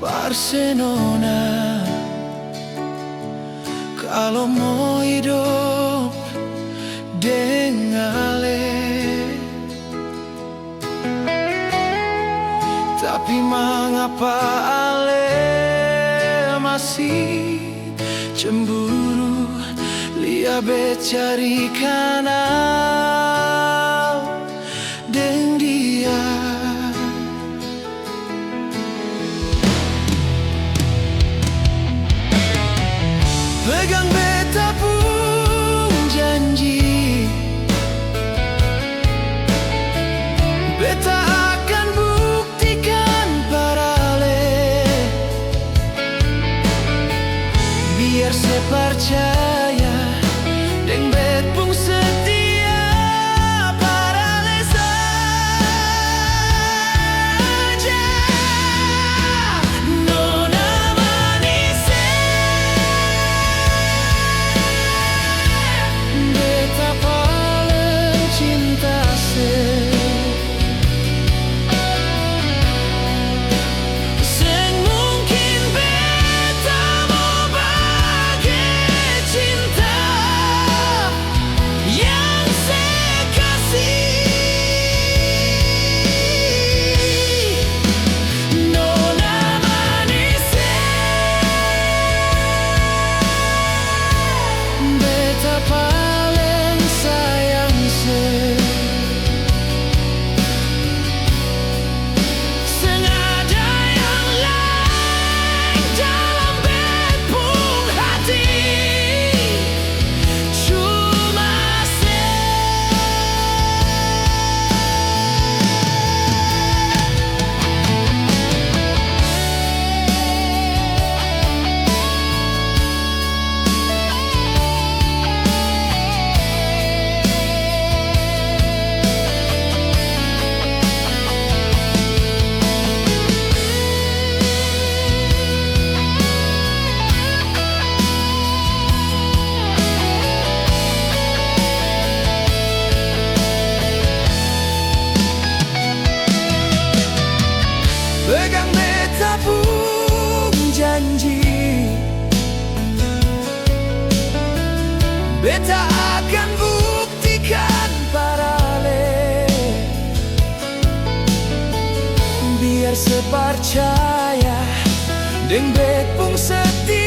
Barcelona. Kalau mau hidup dengan Ale, tapi mengapa Ale masih cemburu? Lia bet cari kanal dengan dia. Pegang beta pun janji, beta akan buktikan parale, biar saya percaya deng bet pun setia parale saja. Nona manis, beta paling cinta se. Seng mungkin beta mau bagai cinta yang saya kasih. Nona manis, beta paling sayang se. Sengaja yang lain dalam bet pun hati, cuma se. Pegang beta pun janji, beta akan buktikan parale, biar sepercaya deng bet pun setia.